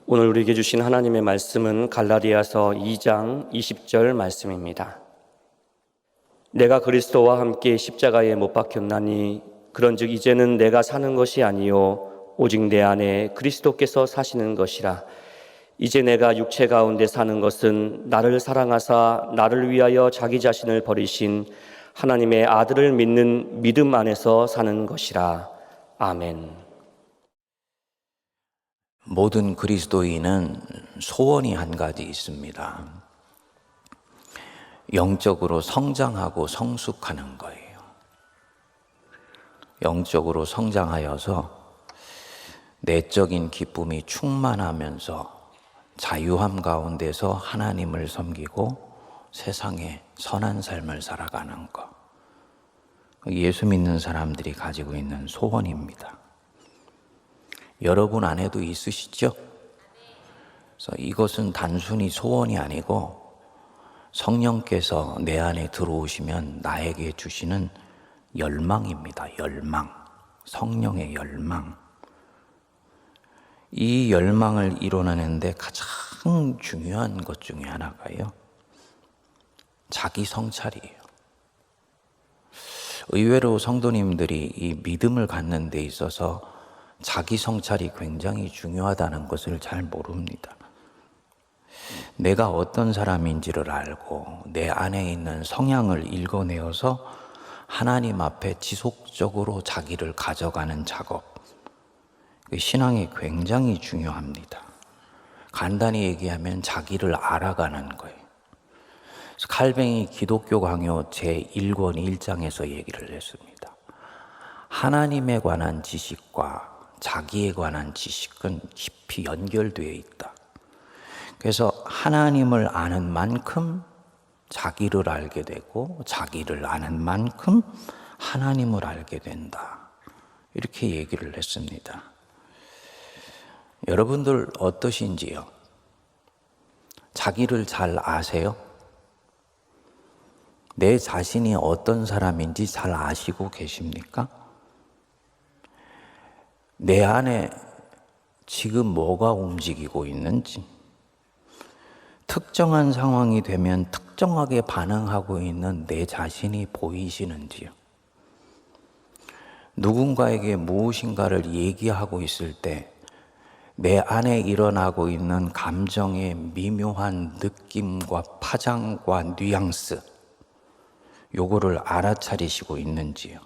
오늘 우리에게 주신 하나님의 말씀은 갈라디아서 2장 20절 말씀입니다. 내가 그리스도와 함께 십자가에 못 박혔나니 그런즉 이제는 내가 사는 것이 아니요 오직 내 안에 그리스도께서 사시는 것이라. 이제 내가 육체 가운데 사는 것은 나를 사랑하사 나를 위하여 자기 자신을 버리신 하나님의 아들을 믿는 믿음 안에서 사는 것이라. 아멘. 모든 그리스도인은 소원이 한 가지 있습니다. 영적으로 성장하고 성숙하는 거예요. 영적으로 성장하여서 내적인 기쁨이 충만하면서 자유함 가운데서 하나님을 섬기고 세상에 선한 삶을 살아가는 것. 예수 믿는 사람들이 가지고 있는 소원입니다. 여러분 안에도 있으시죠? 그래서 이것은 단순히 소원이 아니고 성령께서 내 안에 들어오시면 나에게 주시는 열망입니다. 열망. 성령의 열망. 이 열망을 이뤄내는데 가장 중요한 것 중에 하나가요, 자기 성찰이에요. 의외로 성도님들이 이 믿음을 갖는 데 있어서 자기 성찰이 굉장히 중요하다는 것을 잘 모릅니다. 내가 어떤 사람인지를 알고 내 안에 있는 성향을 읽어내어서 하나님 앞에 지속적으로 자기를 가져가는 작업, 신앙이 굉장히 중요합니다. 간단히 얘기하면 자기를 알아가는 거예요. 칼뱅이 기독교 강요 제1권 1장에서 얘기를 했습니다. 하나님에 관한 지식과 자기에 관한 지식은 깊이 연결되어 있다. 그래서 하나님을 아는 만큼 자기를 알게 되고 자기를 아는 만큼 하나님을 알게 된다. 이렇게 얘기를 했습니다. 여러분들 어떠신지요? 자기를 잘 아세요? 내 자신이 어떤 사람인지 잘 아시고 계십니까? 내 안에 지금 뭐가 움직이고 있는지, 특정한 상황이 되면 특정하게 반응하고 있는 내 자신이 보이시는지요? 누군가에게 무엇인가를 얘기하고 있을 때 내 안에 일어나고 있는 감정의 미묘한 느낌과 파장과 뉘앙스, 요거를 알아차리시고 있는지요?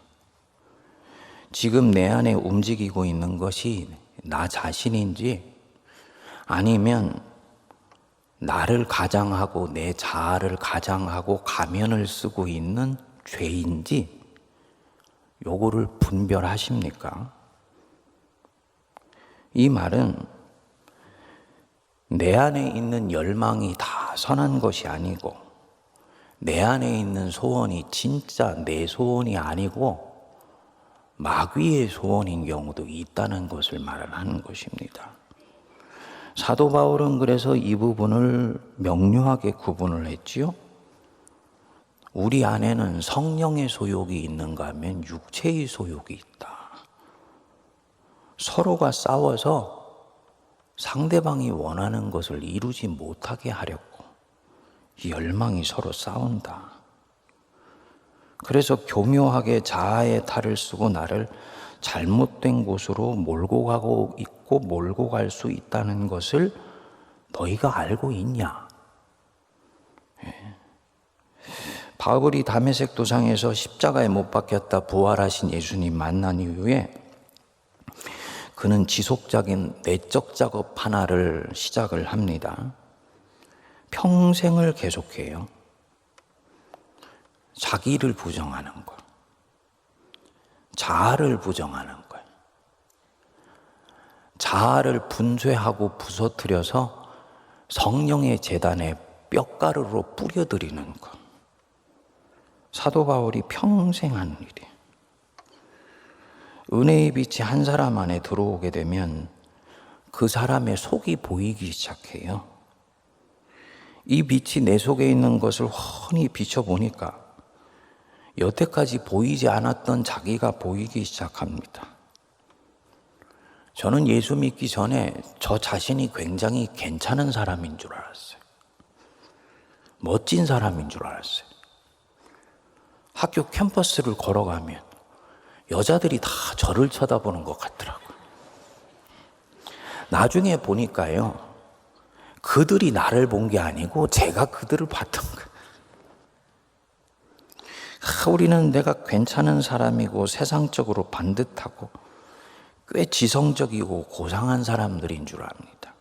지금 내 안에 움직이고 있는 것이 나 자신인지 아니면 나를 가장하고 내 자아를 가장하고 가면을 쓰고 있는 죄인지 요거를 분별하십니까? 이 말은 내 안에 있는 열망이 다 선한 것이 아니고 내 안에 있는 소원이 진짜 내 소원이 아니고 마귀의 소원인 경우도 있다는 것을 말하는 것입니다. 사도 바울은 그래서 이 부분을 명료하게 구분을 했지요. 우리 안에는 성령의 소욕이 있는가 하면 육체의 소욕이 있다. 서로가 싸워서 상대방이 원하는 것을 이루지 못하게 하려고 이 열망이 서로 싸운다. 그래서 교묘하게 자아의 탈을 쓰고 나를 잘못된 곳으로 몰고 가고 있고 몰고 갈 수 있다는 것을 너희가 알고 있냐? 바울이 다메섹 도상에서 십자가에 못 박혔다 부활하신 예수님 만난 이후에 그는 지속적인 내적 작업 하나를 시작을 합니다. 평생을 계속해요. 자기를 부정하는 것, 자아를 부정하는 것, 자아를 분쇄하고 부서뜨려서 성령의 제단에 뼈가루로 뿌려드리는 것. 사도 바울이 평생 한 일이에요. 은혜의 빛이 한 사람 안에 들어오게 되면 그 사람의 속이 보이기 시작해요. 이 빛이 내 속에 있는 것을 훤히 비춰보니까 여태까지 보이지 않았던 자기가 보이기 시작합니다. 저는 예수 믿기 전에 저 자신이 굉장히 괜찮은 사람인 줄 알았어요. 멋진 사람인 줄 알았어요. 학교 캠퍼스를 걸어가면 여자들이 다 저를 쳐다보는 것 같더라고요. 나중에 보니까요, 그들이 나를 본 게 아니고 제가 그들을 봤던 거예요. 우리는 내가 괜찮은 사람이고 세상적으로 반듯하고 꽤 지성적이고 고상한 사람들인 줄 압니다.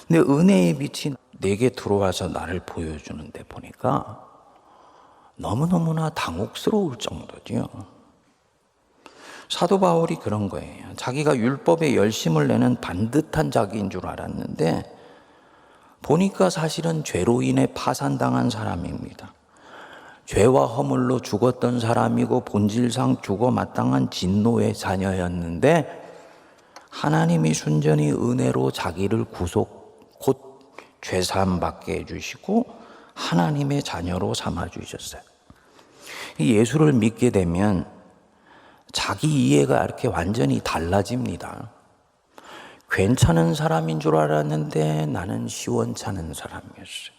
근데 은혜의 빛이 내게 들어와서 나를 보여주는데 보니까 너무너무나 당혹스러울 정도죠. 사도 바울이 그런 거예요. 자기가 율법에 열심을 내는 반듯한 자기인 줄 알았는데 보니까 사실은 죄로 인해 파산당한 사람입니다. 죄와 허물로 죽었던 사람이고 본질상 죽어 마땅한 진노의 자녀였는데 하나님이 순전히 은혜로 자기를 구속 곧 죄사함 받게 해주시고 하나님의 자녀로 삼아주셨어요. 예수를 믿게 되면 자기 이해가 이렇게 완전히 달라집니다. 괜찮은 사람인 줄 알았는데 나는 시원찮은 사람이었어요.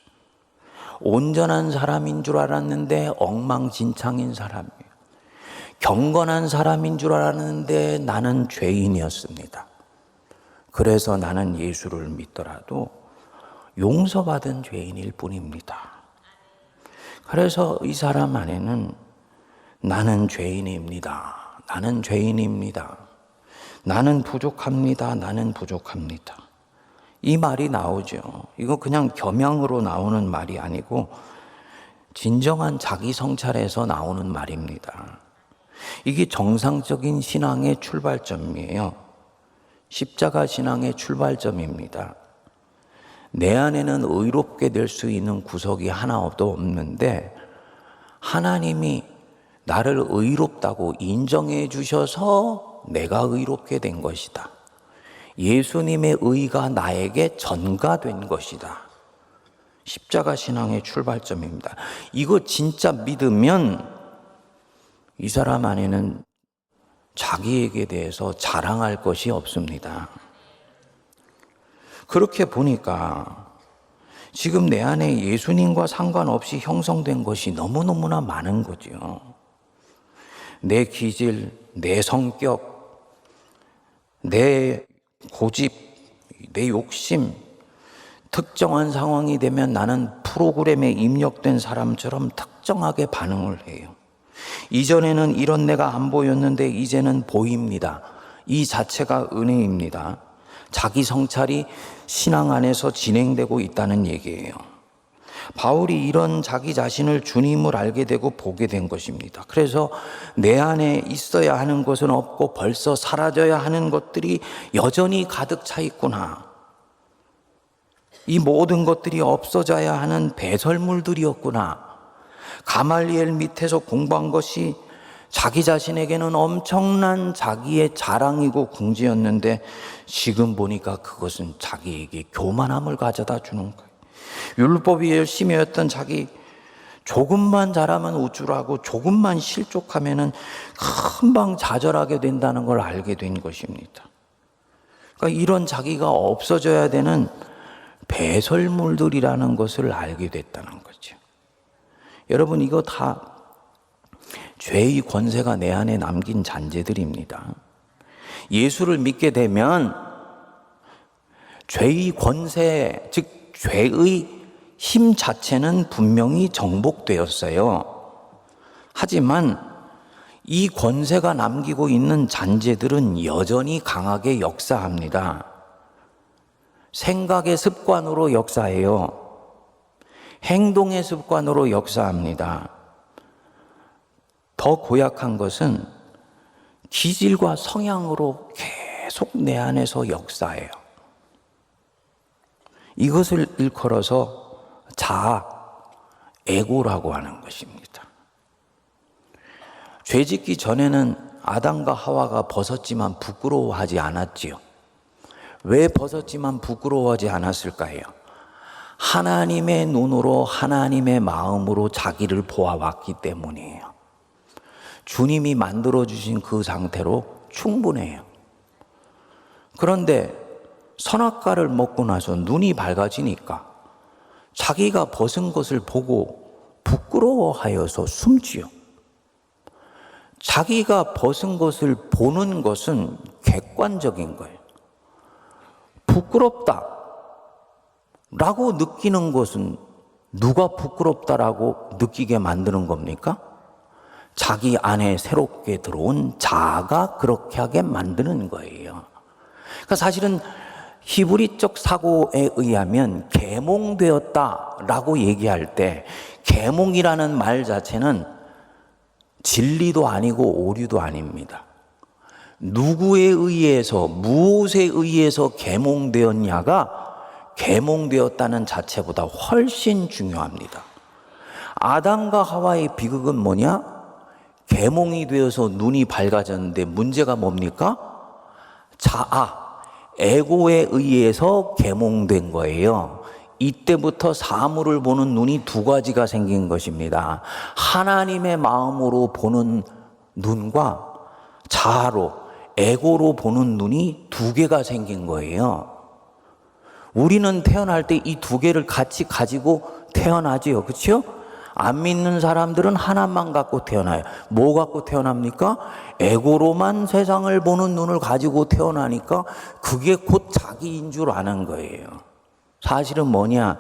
온전한 사람인 줄 알았는데 엉망진창인 사람이에요. 경건한 사람인 줄 알았는데 나는 죄인이었습니다. 그래서 나는 예수를 믿더라도 용서받은 죄인일 뿐입니다. 그래서 이 사람 안에는 나는 죄인입니다. 나는 죄인입니다. 나는 부족합니다. 나는 부족합니다. 이 말이 나오죠. 이거 그냥 겸양으로 나오는 말이 아니고 진정한 자기 성찰에서 나오는 말입니다. 이게 정상적인 신앙의 출발점이에요. 십자가 신앙의 출발점입니다. 내 안에는 의롭게 될 수 있는 구석이 하나도 없는데 하나님이 나를 의롭다고 인정해 주셔서 내가 의롭게 된 것이다. 예수님의 의가 나에게 전가된 것이다. 십자가 신앙의 출발점입니다. 이거 진짜 믿으면 이 사람 안에는 자기에게 대해서 자랑할 것이 없습니다. 그렇게 보니까 지금 내 안에 예수님과 상관없이 형성된 것이 너무너무나 많은 거죠. 내 기질, 내 성격, 내 고집, 내 욕심, 특정한 상황이 되면 나는 프로그램에 입력된 사람처럼 특정하게 반응을 해요. 이전에는 이런 내가 안 보였는데 이제는 보입니다. 이 자체가 은혜입니다. 자기 성찰이 신앙 안에서 진행되고 있다는 얘기예요. 바울이 이런 자기 자신을 주님을 알게 되고 보게 된 것입니다. 그래서 내 안에 있어야 하는 것은 없고 벌써 사라져야 하는 것들이 여전히 가득 차 있구나. 이 모든 것들이 없어져야 하는 배설물들이었구나. 가말리엘 밑에서 공부한 것이 자기 자신에게는 엄청난 자기의 자랑이고 궁지였는데 지금 보니까 그것은 자기에게 교만함을 가져다 주는 거예요. 율법이 열심히 했던 자기 조금만 잘하면 우쭐하고 조금만 실족하면은 금방 좌절하게 된다는 걸 알게 된 것입니다. 그러니까 이런 자기가 없어져야 되는 배설물들이라는 것을 알게 됐다는 거죠. 여러분, 이거 다 죄의 권세가 내 안에 남긴 잔재들입니다. 예수를 믿게 되면 죄의 권세, 즉 죄의 힘 자체는 분명히 정복되었어요. 하지만 이 권세가 남기고 있는 잔재들은 여전히 강하게 역사합니다. 생각의 습관으로 역사해요. 행동의 습관으로 역사합니다. 더 고약한 것은 기질과 성향으로 계속 내 안에서 역사해요. 이것을 일컬어서 자아, 에고라고 하는 것입니다. 죄짓기 전에는 아담과 하와가 벗었지만 부끄러워하지 않았지요. 왜 벗었지만 부끄러워하지 않았을까요? 하나님의 눈으로 하나님의 마음으로 자기를 보아왔기 때문이에요. 주님이 만들어주신 그 상태로 충분해요. 그런데 선악과를 먹고 나서 눈이 밝아지니까 자기가 벗은 것을 보고 부끄러워하여서 숨지요. 자기가 벗은 것을 보는 것은 객관적인 거예요. 부끄럽다 라고 느끼는 것은 누가 부끄럽다라고 느끼게 만드는 겁니까? 자기 안에 새롭게 들어온 자아가 그렇게 하게 만드는 거예요. 그러니까 사실은 히브리적 사고에 의하면 계몽되었다라고 얘기할 때 계몽이라는 말 자체는 진리도 아니고 오류도 아닙니다. 누구에 의해서 무엇에 의해서 계몽되었냐가 계몽되었다는 자체보다 훨씬 중요합니다. 아담과 하와의 비극은 뭐냐? 계몽이 되어서 눈이 밝아졌는데 문제가 뭡니까? 자아, 에고에 의해서 계몽된 거예요. 이때부터 사물을 보는 눈이 두 가지가 생긴 것입니다. 하나님의 마음으로 보는 눈과 자아로, 에고로 보는 눈이 두 개가 생긴 거예요. 우리는 태어날 때 이 두 개를 같이 가지고 태어나지요. 그렇죠? 안 믿는 사람들은 하나만 갖고 태어나요. 뭐 갖고 태어납니까? 에고로만 세상을 보는 눈을 가지고 태어나니까 그게 곧 자기인 줄 아는 거예요. 사실은 뭐냐?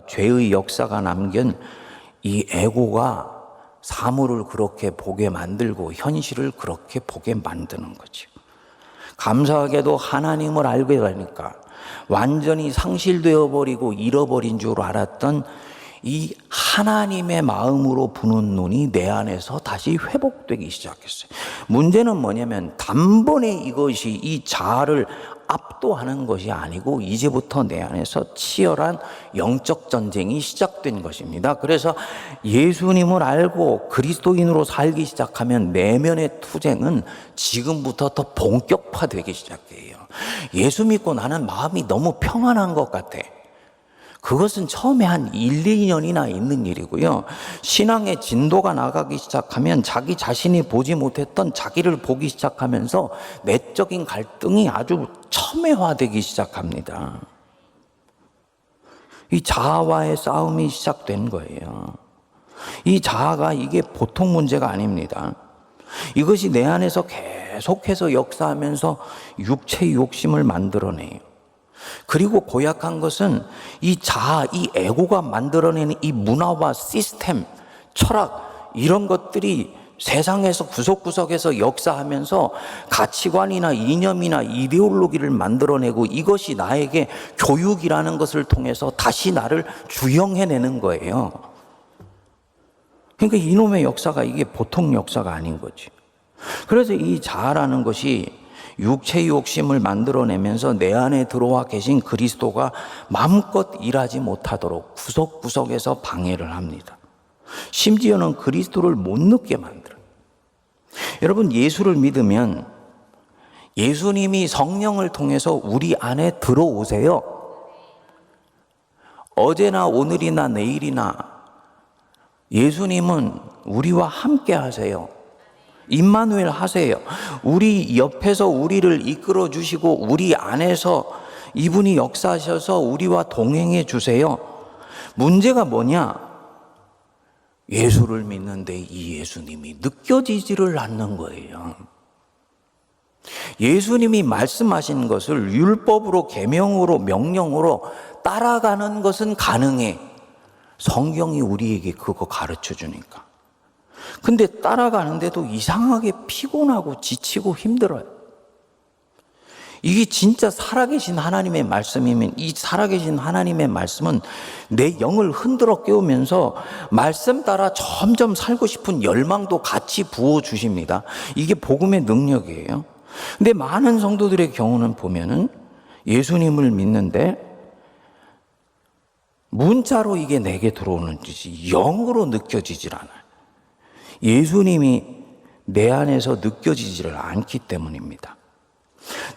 죄의 역사가 남긴 이 에고가 사물을 그렇게 보게 만들고 현실을 그렇게 보게 만드는 거죠. 감사하게도 하나님을 알게 되니까 완전히 상실되어 버리고 잃어버린 줄 알았던 이 하나님의 마음으로 보는 눈이 내 안에서 다시 회복되기 시작했어요. 문제는 뭐냐면 단번에 이것이 이 자아를 압도하는 것이 아니고 이제부터 내 안에서 치열한 영적 전쟁이 시작된 것입니다. 그래서 예수님을 알고 그리스도인으로 살기 시작하면 내면의 투쟁은 지금부터 더 본격화되기 시작해요. 예수 믿고 나는 마음이 너무 평안한 것 같아. 그것은 처음에 한 1, 2년이나 있는 일이고요. 신앙의 진도가 나가기 시작하면 자기 자신이 보지 못했던 자기를 보기 시작하면서 내적인 갈등이 아주 첨예화되기 시작합니다. 이 자아와의 싸움이 시작된 거예요. 이 자아가 이게 보통 문제가 아닙니다. 이것이 내 안에서 계속해서 역사하면서 육체의 욕심을 만들어내요. 그리고 고약한 것은 이 자아, 이 에고가 만들어내는 이 문화와 시스템, 철학 이런 것들이 세상에서 구석구석에서 역사하면서 가치관이나 이념이나 이데올로기를 만들어내고 이것이 나에게 교육이라는 것을 통해서 다시 나를 주형해내는 거예요. 그러니까 이놈의 역사가 이게 보통 역사가 아닌 거지. 그래서 이 자아라는 것이 육체의 욕심을 만들어내면서 내 안에 들어와 계신 그리스도가 마음껏 일하지 못하도록 구석구석에서 방해를 합니다. 심지어는 그리스도를 못 느끼게 만들어요. 여러분, 예수를 믿으면 예수님이 성령을 통해서 우리 안에 들어오세요. 어제나 오늘이나 내일이나 예수님은 우리와 함께 하세요. 임마누엘 하세요. 우리 옆에서 우리를 이끌어 주시고 우리 안에서 이분이 역사하셔서 우리와 동행해 주세요. 문제가 뭐냐? 예수를 믿는데 이 예수님이 느껴지지를 않는 거예요. 예수님이 말씀하신 것을 율법으로, 계명으로, 명령으로 따라가는 것은 가능해. 성경이 우리에게 그거 가르쳐 주니까. 근데 따라가는데도 이상하게 피곤하고 지치고 힘들어요. 이게 진짜 살아계신 하나님의 말씀이면 이 살아계신 하나님의 말씀은 내 영을 흔들어 깨우면서 말씀 따라 점점 살고 싶은 열망도 같이 부어주십니다. 이게 복음의 능력이에요. 근데 많은 성도들의 경우는 보면은 예수님을 믿는데 문자로 이게 내게 들어오는지 영으로 느껴지질 않아요. 예수님이 내 안에서 느껴지지를 않기 때문입니다.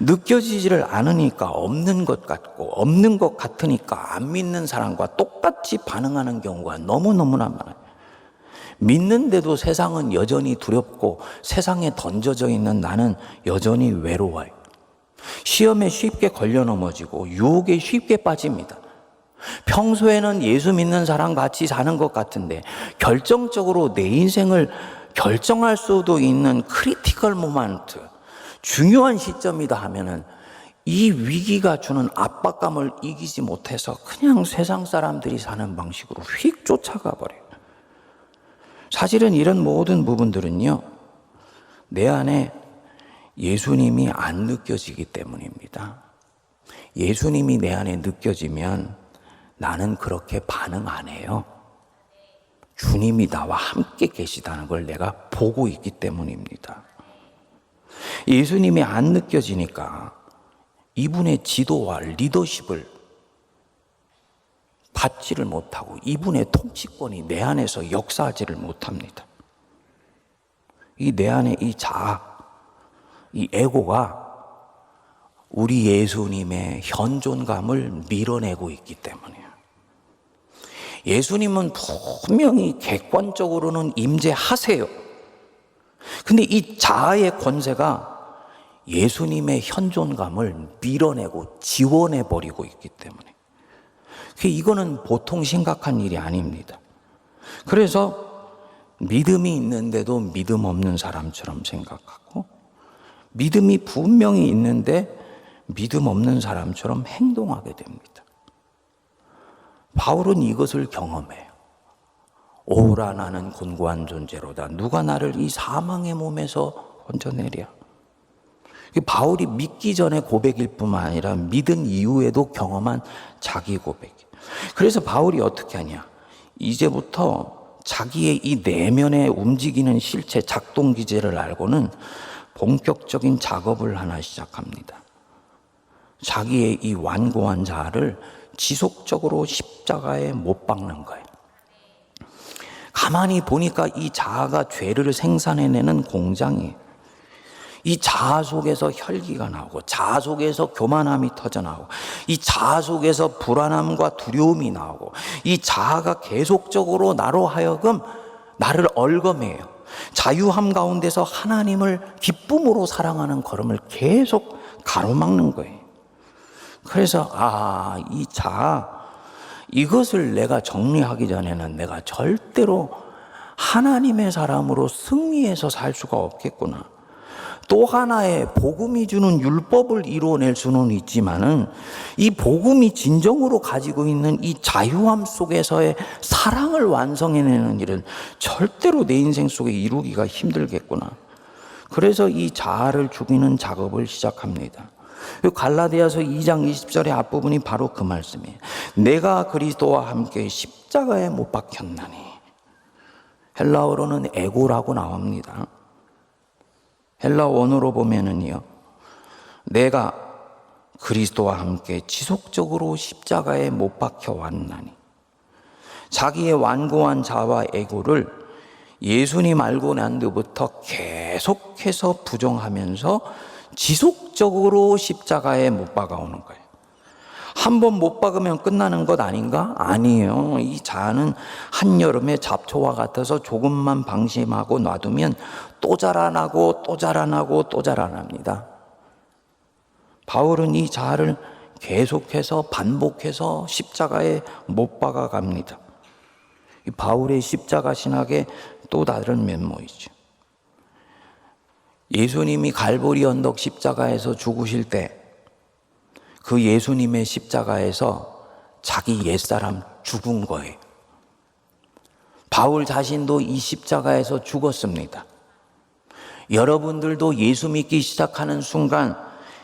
느껴지지를 않으니까 없는 것 같고 없는 것 같으니까 안 믿는 사람과 똑같이 반응하는 경우가 너무너무나 많아요. 믿는데도 세상은 여전히 두렵고 세상에 던져져 있는 나는 여전히 외로워요. 시험에 쉽게 걸려 넘어지고 유혹에 쉽게 빠집니다. 평소에는 예수 믿는 사람 같이 사는 것 같은데 결정적으로 내 인생을 결정할 수도 있는 크리티컬 모먼트, 중요한 시점이다 하면은 이 위기가 주는 압박감을 이기지 못해서 그냥 세상 사람들이 사는 방식으로 휙 쫓아가 버려요. 사실은 이런 모든 부분들은요, 내 안에 예수님이 안 느껴지기 때문입니다. 예수님이 내 안에 느껴지면 나는 그렇게 반응 안 해요. 주님이 나와 함께 계시다는 걸 내가 보고 있기 때문입니다. 예수님이 안 느껴지니까 이분의 지도와 리더십을 받지를 못하고 이분의 통치권이 내 안에서 역사하지를 못합니다. 이 내 안에 이 자아, 이 에고가 우리 예수님의 현존감을 밀어내고 있기 때문이에요. 예수님은 분명히 객관적으로는 임재하세요. 근데 이 자아의 권세가 예수님의 현존감을 밀어내고 지원해버리고 있기 때문에 이거는 보통 심각한 일이 아닙니다. 그래서 믿음이 있는데도 믿음 없는 사람처럼 생각하고 믿음이 분명히 있는데 믿음 없는 사람처럼 행동하게 됩니다. 바울은 이것을 경험해요. 오라 나는 곤고한 존재로다. 누가 나를 이 사망의 몸에서 건져내랴. 바울이 믿기 전에 고백일 뿐만 아니라 믿은 이후에도 경험한 자기 고백. 그래서 바울이 어떻게 하냐. 이제부터 자기의 이 내면에 움직이는 실체, 작동 기제를 알고는 본격적인 작업을 하나 시작합니다. 자기의 이 완고한 자아를 지속적으로 십자가에 못 박는 거예요. 가만히 보니까 이 자아가 죄를 생산해내는 공장이에요. 이 자아 속에서 혈기가 나오고 자아 속에서 교만함이 터져나오고 이 자아 속에서 불안함과 두려움이 나오고 이 자아가 계속적으로 나로 하여금 나를 얼거매요. 자유함 가운데서 하나님을 기쁨으로 사랑하는 걸음을 계속 가로막는 거예요. 그래서 이 자아, 이것을 내가 정리하기 전에는 내가 절대로 하나님의 사람으로 승리해서 살 수가 없겠구나. 또 하나의 복음이 주는 율법을 이루어낼 수는 있지만은 이 복음이 진정으로 가지고 있는 이 자유함 속에서의 사랑을 완성해내는 일은 절대로 내 인생 속에 이루기가 힘들겠구나. 그래서 이 자아를 죽이는 작업을 시작합니다. 갈라디아서 2장 20절의 앞부분이 바로 그 말씀이에요. 내가 그리스도와 함께 십자가에 못 박혔나니. 헬라어로는 에고라고 나옵니다. 헬라 원어로 보면은요, 내가 그리스도와 함께 지속적으로 십자가에 못 박혀 왔나니. 자기의 완고한 자아와 에고를 예수님 알고 난 뒤부터 계속해서 부정하면서 지속적으로 십자가에 못 박아오는 거예요. 한 번 못 박으면 끝나는 것 아닌가? 아니에요. 이 자아는 한여름의 잡초와 같아서 조금만 방심하고 놔두면 또 자라나고 또 자라나고 또 자라납니다. 바울은 이 자아를 계속해서 반복해서 십자가에 못 박아갑니다. 이 바울의 십자가 신학의 또 다른 면모이죠. 예수님이 갈보리 언덕 십자가에서 죽으실 때 그 예수님의 십자가에서 자기 옛사람 죽은 거예요. 바울 자신도 이 십자가에서 죽었습니다. 여러분들도 예수 믿기 시작하는 순간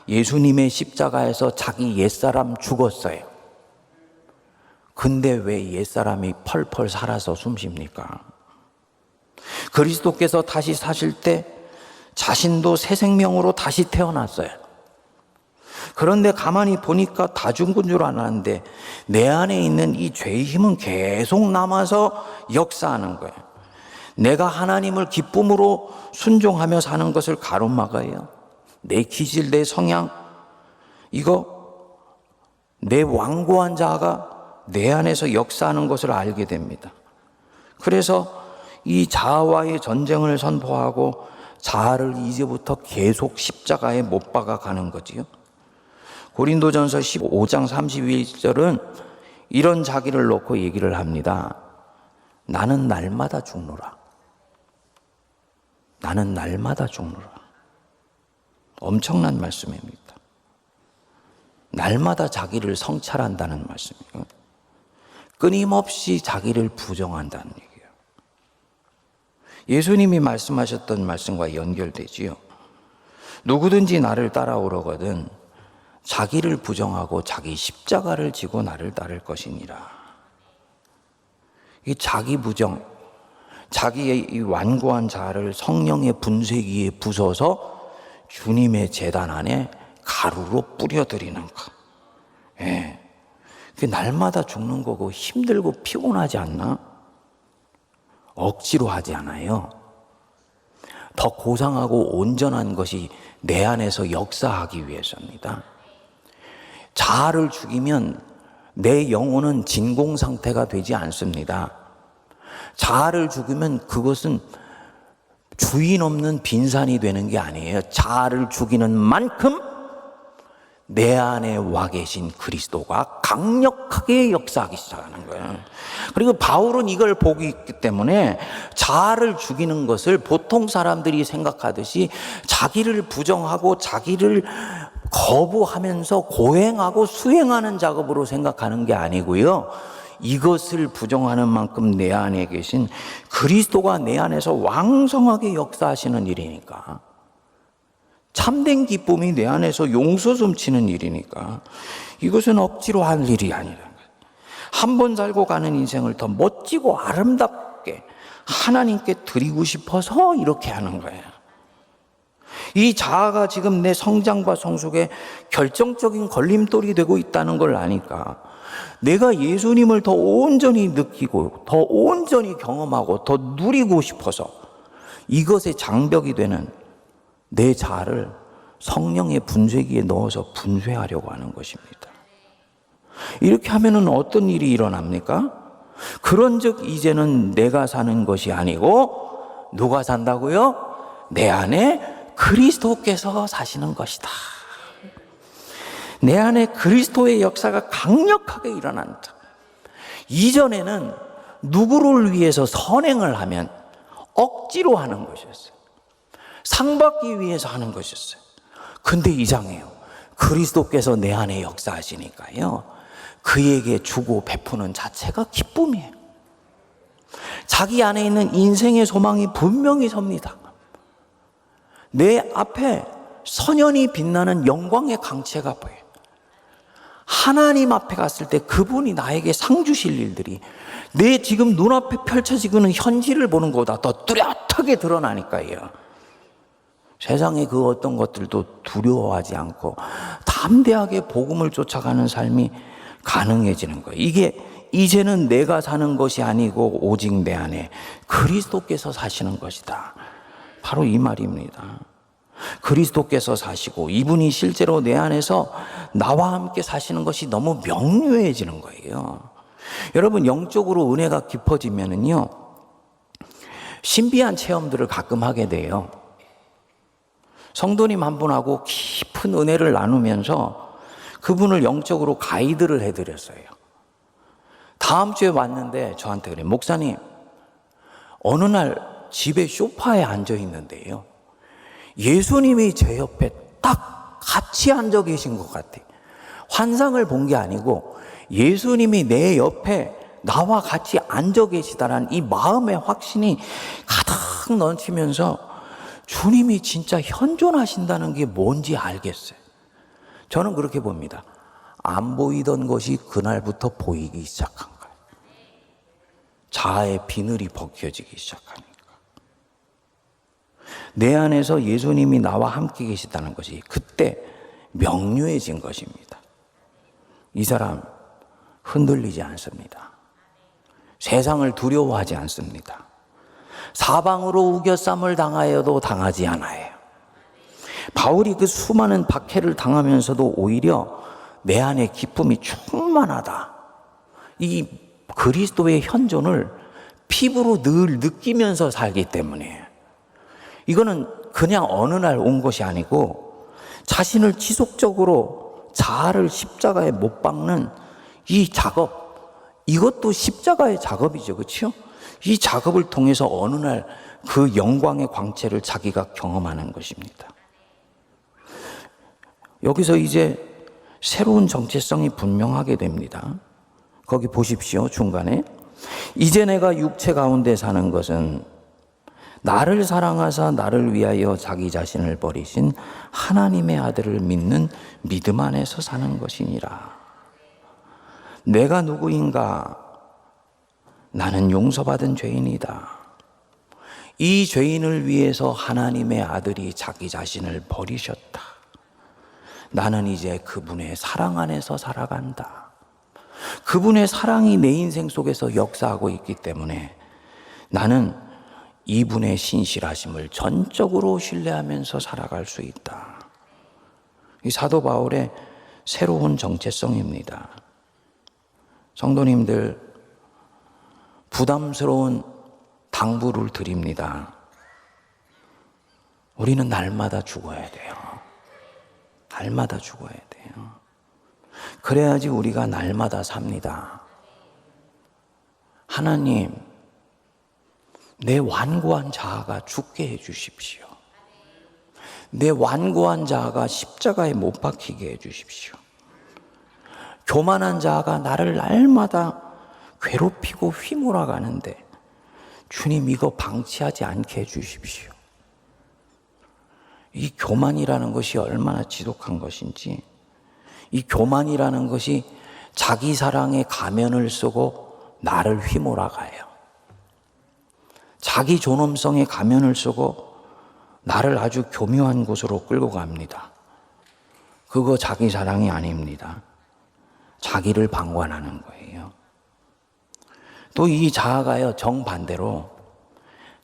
예수님의 십자가에서 자기 옛사람 죽었어요. 근데 왜 옛사람이 펄펄 살아서 숨쉽니까? 그리스도께서 다시 사실 때 자신도 새 생명으로 다시 태어났어요. 그런데 가만히 보니까 다 죽은 줄 알았는데 내 안에 있는 이 죄의 힘은 계속 남아서 역사하는 거예요. 내가 하나님을 기쁨으로 순종하며 사는 것을 가로막아요. 내 기질, 내 성향, 이거 내 완고한 자아가 내 안에서 역사하는 것을 알게 됩니다. 그래서 이 자아와의 전쟁을 선포하고 자아를 이제부터 계속 십자가에 못 박아 가는 거지요. 고린도전서 15장 31절은 이런 자기를 놓고 얘기를 합니다. 나는 날마다 죽노라. 나는 날마다 죽노라. 엄청난 말씀입니다. 날마다 자기를 성찰한다는 말씀이에요. 끊임없이 자기를 부정한다는 얘기예요. 예수님이 말씀하셨던 말씀과 연결되지요. 누구든지 나를 따라오려거든 자기를 부정하고 자기 십자가를 지고 나를 따를 것이니라. 이 자기 부정, 자기의 이 완고한 자아를 성령의 분쇄기에 부숴서 주님의 제단 안에 가루로 뿌려드리는 것. 예. 그게 날마다 죽는 거고 힘들고 피곤하지 않나? 억지로 하지 않아요. 더 고상하고 온전한 것이 내 안에서 역사하기 위해서입니다. 자아를 죽이면 내 영혼은 진공 상태가 되지 않습니다. 자아를 죽이면 그것은 주인 없는 빈산이 되는 게 아니에요. 자아를 죽이는 만큼 내 안에 와 계신 그리스도가 강력하게 역사하기 시작하는 거예요. 그리고 바울은 이걸 보고 있기 때문에 자아를 죽이는 것을 보통 사람들이 생각하듯이 자기를 부정하고 자기를 거부하면서 고행하고 수행하는 작업으로 생각하는 게 아니고요. 이것을 부정하는 만큼 내 안에 계신 그리스도가 내 안에서 왕성하게 역사하시는 일이니까, 참된 기쁨이 내 안에서 용서 숨치는 일이니까 이것은 억지로 할 일이 아니라 한 번 살고 가는 인생을 더 멋지고 아름답게 하나님께 드리고 싶어서 이렇게 하는 거예요. 이 자아가 지금 내 성장과 성숙에 결정적인 걸림돌이 되고 있다는 걸 아니까 내가 예수님을 더 온전히 느끼고 더 온전히 경험하고 더 누리고 싶어서 이것의 장벽이 되는 내 자아를 성령의 분쇄기에 넣어서 분쇄하려고 하는 것입니다. 이렇게 하면은 어떤 일이 일어납니까? 그런즉 이제는 내가 사는 것이 아니고 누가 산다고요? 내 안에 그리스도께서 사시는 것이다. 내 안에 그리스도의 역사가 강력하게 일어난다. 이전에는 누구를 위해서 선행을 하면 억지로 하는 것이었어요. 상 받기 위해서 하는 것이었어요. 근데 이상해요. 그리스도께서 내 안에 역사하시니까요, 그에게 주고 베푸는 자체가 기쁨이에요. 자기 안에 있는 인생의 소망이 분명히 섭니다. 내 앞에 선연히 빛나는 영광의 강체가 보여요. 하나님 앞에 갔을 때 그분이 나에게 상 주실 일들이 내 지금 눈앞에 펼쳐지고는 현실을 보는 것보다 더 뚜렷하게 드러나니까요. 세상의 그 어떤 것들도 두려워하지 않고 담대하게 복음을 쫓아가는 삶이 가능해지는 거예요. 이게 이제는 내가 사는 것이 아니고 오직 내 안에 그리스도께서 사시는 것이다. 바로 이 말입니다. 그리스도께서 사시고 이분이 실제로 내 안에서 나와 함께 사시는 것이 너무 명료해지는 거예요. 여러분, 영적으로 은혜가 깊어지면은요, 신비한 체험들을 가끔 하게 돼요. 성도님 한 분하고 깊은 은혜를 나누면서 그분을 영적으로 가이드를 해드렸어요. 다음 주에 왔는데 저한테 그래, 목사님, 어느 날 집에 소파에 앉아 있는데요, 예수님이 제 옆에 딱 같이 앉아 계신 것 같아요. 환상을 본 게 아니고 예수님이 내 옆에 나와 같이 앉아 계시다라는 이 마음의 확신이 가득 넘치면서 주님이 진짜 현존하신다는 게 뭔지 알겠어요. 저는 그렇게 봅니다. 안 보이던 것이 그날부터 보이기 시작한 거예요. 자아의 비늘이 벗겨지기 시작하니까. 내 안에서 예수님이 나와 함께 계시다는 것이 그때 명료해진 것입니다. 이 사람 흔들리지 않습니다. 세상을 두려워하지 않습니다. 사방으로 우겨쌈을 당하여도 당하지 않아요. 바울이 그 수많은 박해를 당하면서도 오히려 내 안에 기쁨이 충만하다. 이 그리스도의 현존을 피부로 늘 느끼면서 살기 때문에, 이거는 그냥 어느 날 온 것이 아니고 자신을 지속적으로 자아를 십자가에 못 박는 이 작업, 이것도 십자가의 작업이죠. 그렇죠? 이 작업을 통해서 어느 날 그 영광의 광채를 자기가 경험하는 것입니다. 여기서 이제 새로운 정체성이 분명하게 됩니다. 거기 보십시오. 중간에 이제 내가 육체 가운데 사는 것은 나를 사랑하사 나를 위하여 자기 자신을 버리신 하나님의 아들을 믿는 믿음 안에서 사는 것이니라. 내가 누구인가? 나는 용서받은 죄인이다. 이 죄인을 위해서 하나님의 아들이 자기 자신을 버리셨다. 나는 이제 그분의 사랑 안에서 살아간다. 그분의 사랑이 내 인생 속에서 역사하고 있기 때문에 나는 이분의 신실하심을 전적으로 신뢰하면서 살아갈 수 있다. 이 사도 바울의 새로운 정체성입니다. 성도님들, 부담스러운 당부를 드립니다. 우리는 날마다 죽어야 돼요. 날마다 죽어야 돼요. 그래야지 우리가 날마다 삽니다. 하나님, 내 완고한 자아가 죽게 해 주십시오. 내 완고한 자아가 십자가에 못 박히게 해 주십시오. 교만한 자아가 나를 날마다 괴롭히고 휘몰아가는데 주님, 이거 방치하지 않게 해 주십시오. 이 교만이라는 것이 얼마나 지독한 것인지, 이 교만이라는 것이 자기 사랑의 가면을 쓰고 나를 휘몰아가요. 자기 존엄성의 가면을 쓰고 나를 아주 교묘한 곳으로 끌고 갑니다. 그거 자기 사랑이 아닙니다. 자기를 방관하는 거예요. 또 이 자아가요, 정반대로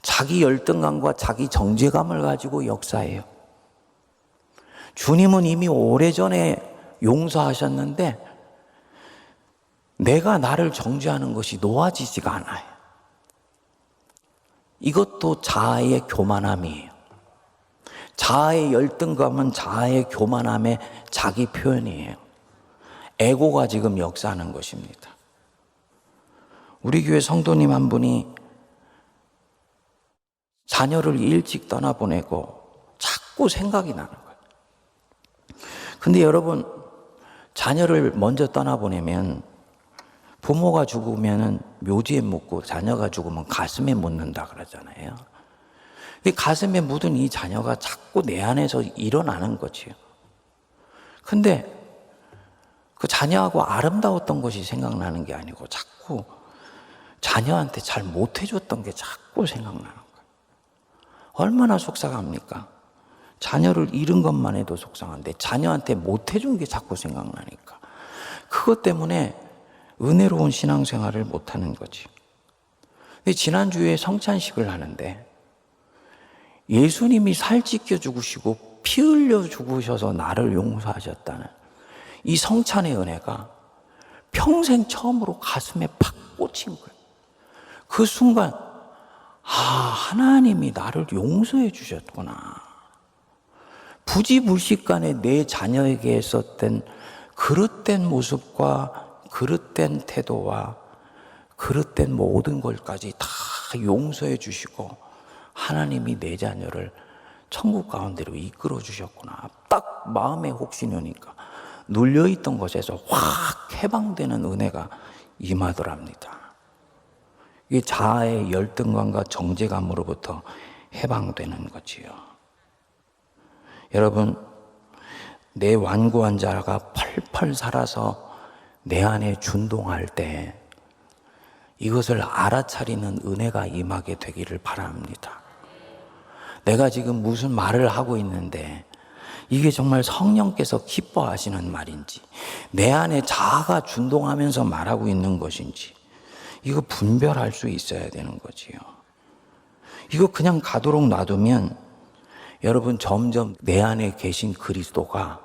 자기 열등감과 자기 정죄감을 가지고 역사해요. 주님은 이미 오래전에 용서하셨는데 내가 나를 정죄하는 것이 놓아지지가 않아요. 이것도 자아의 교만함이에요. 자아의 열등감은 자아의 교만함의 자기 표현이에요. 에고가 지금 역사하는 것입니다. 우리 교회 성도님 한 분이 자녀를 일찍 떠나보내고 자꾸 생각이 나는 거예요. 근데 여러분, 자녀를 먼저 떠나보내면 부모가 죽으면 묘지에 묻고 자녀가 죽으면 가슴에 묻는다 그러잖아요. 근데 가슴에 묻은 이 자녀가 자꾸 내 안에서 일어나는 거지요. 근데 그 자녀하고 아름다웠던 것이 생각나는 게 아니고 자꾸 자녀한테 잘 못해줬던 게 자꾸 생각나는 거예요. 얼마나 속상합니까? 자녀를 잃은 것만 해도 속상한데 자녀한테 못해준 게 자꾸 생각나니까 그것 때문에 은혜로운 신앙생활을 못하는 거지. 근데 지난주에 성찬식을 하는데 예수님이 살찌켜 죽으시고 피 흘려 죽으셔서 나를 용서하셨다는 이 성찬의 은혜가 평생 처음으로 가슴에 팍 꽂힌 거예요. 그 순간 하나님이 나를 용서해 주셨구나. 부지불식간에 내 자녀에게 했었던 그릇된 모습과 그릇된 태도와 그릇된 모든 것까지 다 용서해 주시고 하나님이 내 자녀를 천국 가운데로 이끌어 주셨구나. 딱 마음에 혹신이 오니까 눌려있던 것에서 확 해방되는 은혜가 임하더랍니다. 이게 자아의 열등감과 정죄감으로부터 해방되는 거지요. 여러분, 내 완고한 자가 펄펄 살아서 내 안에 준동할 때 이것을 알아차리는 은혜가 임하게 되기를 바랍니다. 내가 지금 무슨 말을 하고 있는데 이게 정말 성령께서 기뻐하시는 말인지 내 안에 자아가 준동하면서 말하고 있는 것인지 이거 분별할 수 있어야 되는 거지요. 이거 그냥 가도록 놔두면 여러분 점점 내 안에 계신 그리스도가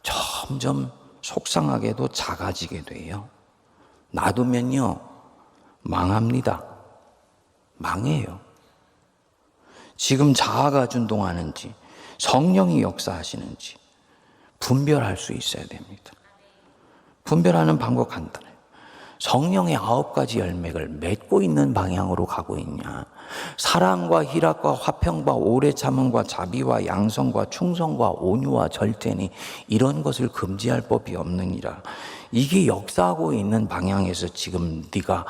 점점 속상하게도 작아지게 돼요. 놔두면요 망합니다. 망해요. 지금 자아가 준동하는지 성령이 역사하시는지 분별할 수 있어야 됩니다. 분별하는 방법 간단해요. 성령의 9가지 열매를 맺고 있는 방향으로 가고 있냐? 사랑과 희락과 화평과 오래 참음과 자비와 양성과 충성과 온유와 절제니 이런 것을 금지할 법이 없느니라. 이게 역사하고 있는 방향에서 지금 네가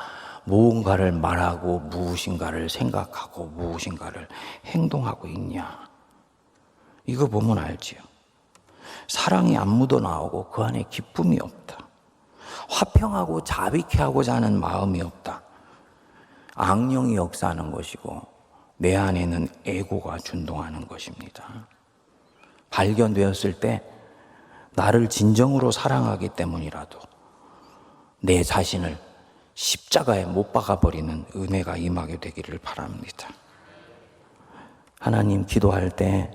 무언가를 말하고 무엇인가를 생각하고 무엇인가를 행동하고 있냐? 이거 보면 알지요. 사랑이 안 묻어나오고 그 안에 기쁨이 없다. 화평하고 자비케 하고자 하는 마음이 없다. 악령이 역사하는 것이고 내 안에는 에고가 준동하는 것입니다. 발견되었을 때 나를 진정으로 사랑하기 때문이라도 내 자신을 십자가에 못 박아버리는 은혜가 임하게 되기를 바랍니다. 하나님, 기도할 때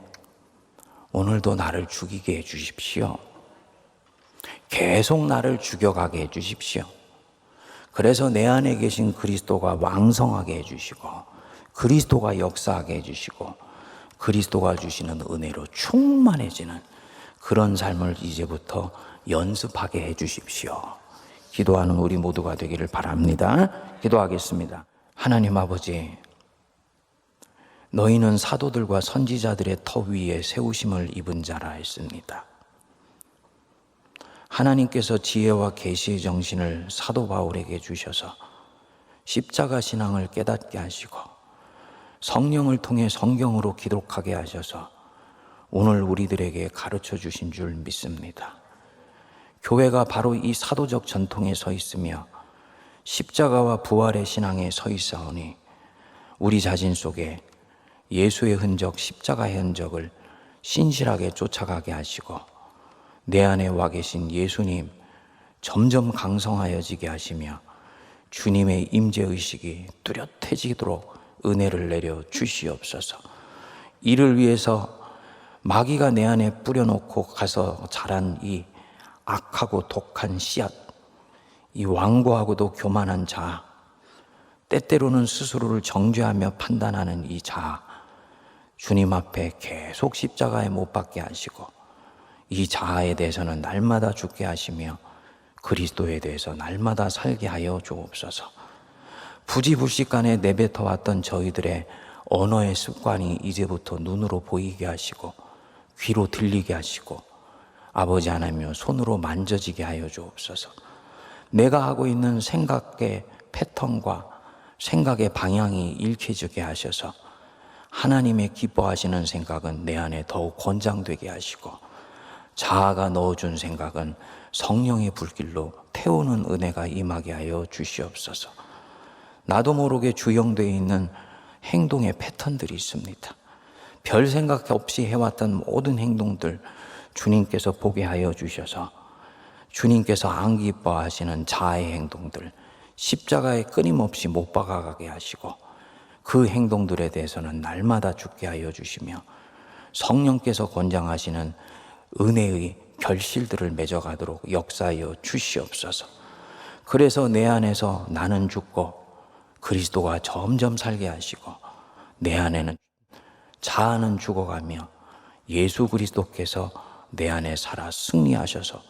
오늘도 나를 죽이게 해주십시오. 계속 나를 죽여가게 해주십시오. 그래서 내 안에 계신 그리스도가 왕성하게 해주시고 그리스도가 역사하게 해주시고 그리스도가 주시는 은혜로 충만해지는 그런 삶을 이제부터 연습하게 해주십시오. 기도하는 우리 모두가 되기를 바랍니다. 기도하겠습니다. 하나님 아버지, 너희는 사도들과 선지자들의 터 위에 세우심을 입은 자라 했습니다. 하나님께서 지혜와 계시의 정신을 사도 바울에게 주셔서 십자가 신앙을 깨닫게 하시고 성령을 통해 성경으로 기록하게 하셔서 오늘 우리들에게 가르쳐 주신 줄 믿습니다. 교회가 바로 이 사도적 전통에 서 있으며 십자가와 부활의 신앙에 서 있사오니 우리 자신 속에 예수의 흔적, 십자가의 흔적을 신실하게 쫓아가게 하시고 내 안에 와 계신 예수님 점점 강성하여지게 하시며 주님의 임재의식이 뚜렷해지도록 은혜를 내려 주시옵소서. 이를 위해서 마귀가 내 안에 뿌려놓고 가서 자란 이 악하고 독한 씨앗, 이 완고하고도 교만한 자아, 때때로는 스스로를 정죄하며 판단하는 이 자아, 주님 앞에 계속 십자가에 못 박게 하시고 이 자아에 대해서는 날마다 죽게 하시며 그리스도에 대해서 날마다 살게 하여 주옵소서. 부지불식간에 내뱉어 왔던 저희들의 언어의 습관이 이제부터 눈으로 보이게 하시고 귀로 들리게 하시고 아버지 하나님여 손으로 만져지게 하여 주옵소서. 내가 하고 있는 생각의 패턴과 생각의 방향이 읽혀지게 하셔서 하나님의 기뻐하시는 생각은 내 안에 더욱 권장되게 하시고 자아가 넣어준 생각은 성령의 불길로 태우는 은혜가 임하게 하여 주시옵소서. 나도 모르게 주형되어 있는 행동의 패턴들이 있습니다. 별 생각 없이 해왔던 모든 행동들 주님께서 보게 하여 주셔서 주님께서 안 기뻐하시는 자아의 행동들 십자가에 끊임없이 못 박아가게 하시고 그 행동들에 대해서는 날마다 죽게 하여 주시며 성령께서 권장하시는 은혜의 결실들을 맺어가도록 역사하여 주시옵소서. 그래서 내 안에서 나는 죽고 그리스도가 점점 살게 하시고 내 안에는 자아는 죽어가며 예수 그리스도께서 내 안에 살아 승리하셔서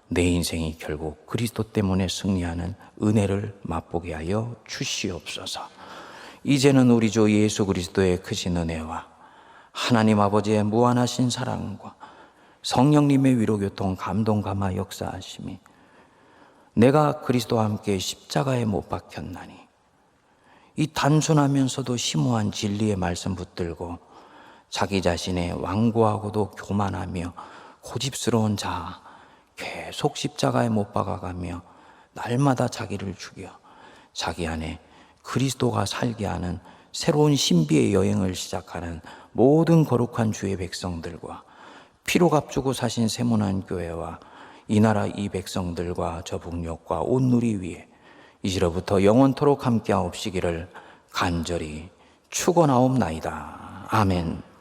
내 인생이 결국 그리스도 때문에 승리하는 은혜를 맛보게 하여 주시옵소서. 이제는 우리 주 예수 그리스도의 크신 은혜와 하나님 아버지의 무한하신 사랑과 성령님의 위로교통 감동 감화 역사하심이 내가 그리스도와 함께 십자가에 못 박혔나니 이 단순하면서도 심오한 진리의 말씀 붙들고 자기 자신의 완고하고도 교만하며 고집스러운 자아 계속 십자가에 못 박아가며 날마다 자기를 죽여 자기 안에 그리스도가 살게 하는 새로운 신비의 여행을 시작하는 모든 거룩한 주의 백성들과 피로 값주고 사신 세문안 교회와 이 나라 이 백성들과 저 북녘과 온 누리 위에 이제로부터 영원토록 함께하옵시기를 간절히 축원하옵나이다. 아멘.